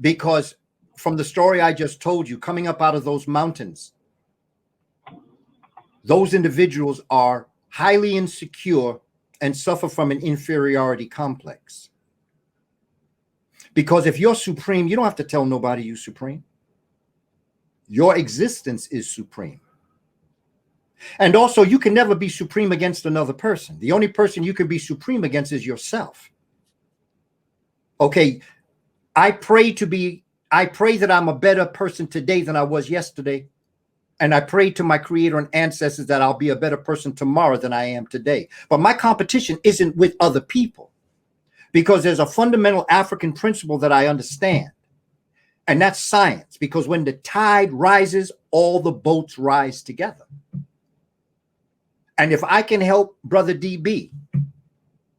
Because from the story I just told you, coming up out of those mountains, those individuals are highly insecure and suffer from an inferiority complex. Because if you're supreme, you don't have to tell nobody you're supreme. Your existence is supreme. And also, you can never be supreme against another person. The only person you can be supreme against is yourself. Okay, I pray that I'm a better person today than I was yesterday. And I pray to my creator and ancestors that I'll be a better person tomorrow than I am today. But my competition isn't with other people, because there's a fundamental African principle that I understand. And that's science, because when the tide rises, all the boats rise together. And if I can help Brother DB,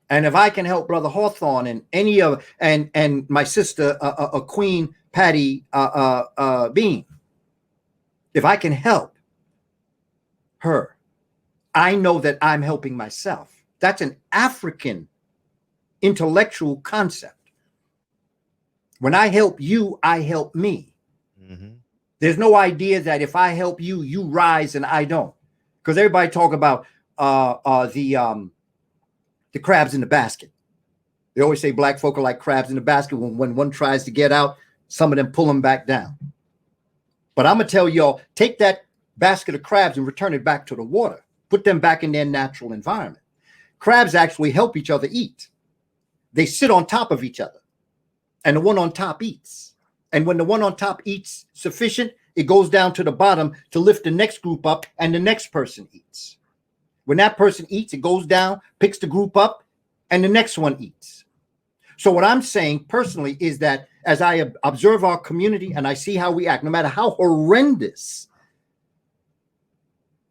and if I can help Brother Hawthorne and any of and my sister Queen Patty Bean, if I can help her, I know that I'm helping myself. That's an African intellectual concept. When I help you, I help me. Mm-hmm. There's no idea that if I help you, you rise and I don't. Because everybody talk about the crabs in the basket. They always say black folk are like crabs in the basket. When one tries to get out, some of them pull them back down. But I'm going to tell y'all, take that basket of crabs and return it back to the water. Put them back in their natural environment. Crabs actually help each other eat. They sit on top of each other, and the one on top eats. And when the one on top eats sufficient, it goes down to the bottom to lift the next group up, and the next person eats. When that person eats, it goes down, picks the group up, and the next one eats. So what I'm saying personally is that as I observe our community and I see how we act, no matter how horrendous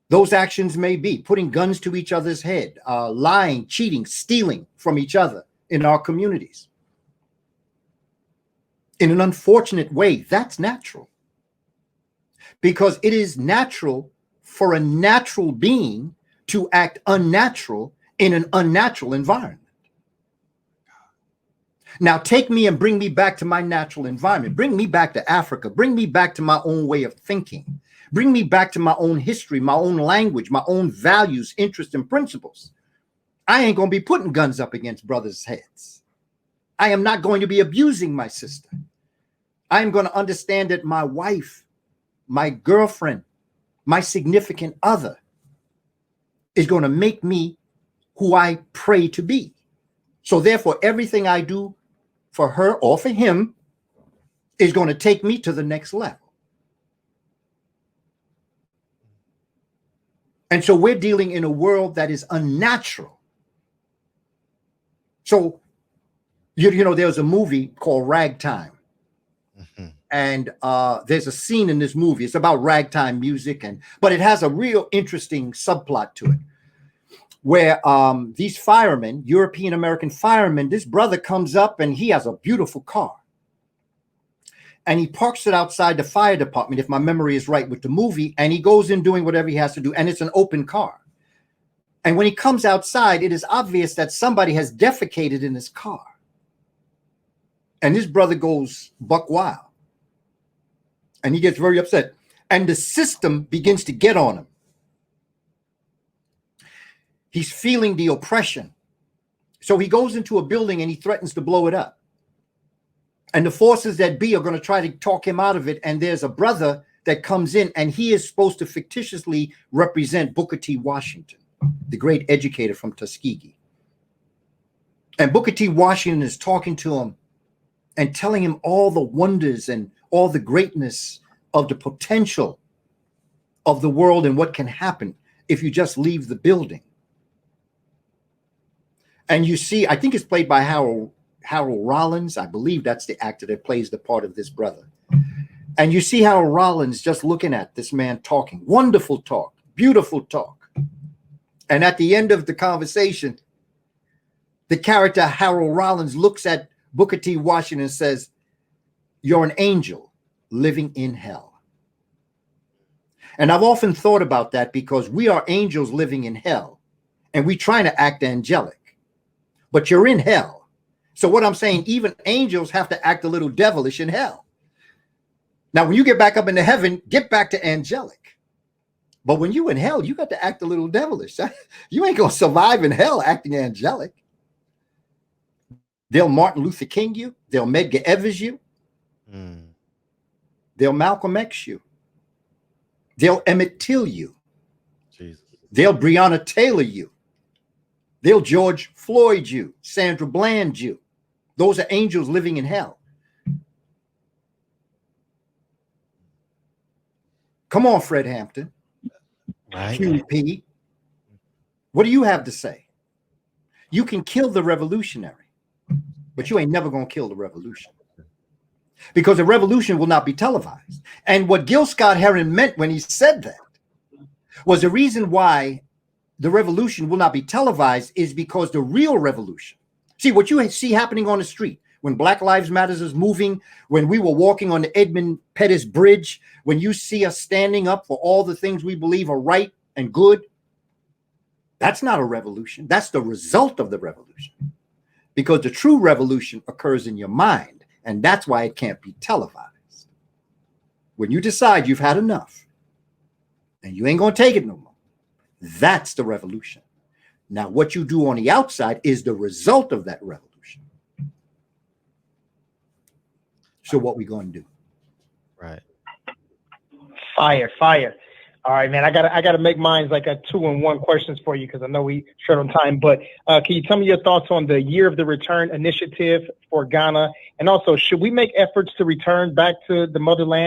those actions may be, putting guns to each other's head, lying, cheating, stealing from each other in our communities, in an unfortunate way, that's natural. Because it is natural for a natural being to act unnatural in an unnatural environment. Now take me and bring me back to my natural environment. Bring me back to Africa. Bring me back to my own way of thinking. Bring me back to my own history, my own language, my own values, interests, and principles. I ain't going to be putting guns up against brothers' heads. I am not going to be abusing my sister. I am going to understand that my wife, my girlfriend, my significant other is going to make me who I pray to be. So therefore, everything I do for her or for him is going to take me to the next level. And so we're dealing in a world that is unnatural. So, you know, there's a movie called Ragtime. Mm-hmm. And there's a scene in this movie. It's about ragtime music, but it has a real interesting subplot to it, where these firemen, European American firemen, this brother comes up and he has a beautiful car. And he parks it outside the fire department, if my memory is right with the movie, and he goes in doing whatever he has to do, and it's an open car. And when he comes outside, it is obvious that somebody has defecated in his car. And this brother goes buck wild. And he gets very upset. And the system begins to get on him. He's feeling the oppression. So he goes into a building and he threatens to blow it up. And the forces that be are going to try to talk him out of it. And there's a brother that comes in, and he is supposed to fictitiously represent Booker T. Washington, the great educator from Tuskegee. And Booker T. Washington is talking to him and telling him all the wonders and all the greatness of the potential of the world and what can happen if you just leave the building. And you see, I think it's played by Harold Rollins. I believe that's the actor that plays the part of this brother. And you see Harold Rollins just looking at this man talking. Wonderful talk, beautiful talk. And at the end of the conversation, the character Harold Rollins looks at Booker T. Washington and says, "You're an angel living in hell." And I've often thought about that, because we are angels living in hell and we're trying to act angelic, but you're in hell. So what I'm saying, even angels have to act a little devilish in hell. Now, when you get back up into heaven, get back to angelic. But when you in hell, you got to act a little devilish. You ain't going to survive in hell acting angelic. They'll Martin Luther King you. They'll Medgar Evers you. They'll Malcolm X you. They'll Emmett Till you. Jesus. They'll Breonna Taylor you. They'll George Floyd you. Sandra Bland you. Those are angels living in hell. Come on, Fred Hampton. Right. QP. What do you have to say? You can kill the revolutionary, but you ain't never going to kill the revolution. Because the revolution will not be televised. And what Gil Scott-Heron meant when he said that was the reason why the revolution will not be televised is because the real revolution. See, what you see happening on the street, when Black Lives Matter is moving, when we were walking on the Edmund Pettus Bridge, when you see us standing up for all the things we believe are right and good, that's not a revolution. That's the result of the revolution. Because the true revolution occurs in your mind, and that's why it can't be televised. When you decide you've had enough, and you ain't going to take it no more, that's the revolution. Now, what you do on the outside is the result of that revolution. So what we going to do? Right. Fire. All right, man. I gotta make mine like a 2-in-1 questions for you because I know we short on time. But can you tell me your thoughts on the Year of the Return initiative for Ghana, and also should we make efforts to return back to the motherland?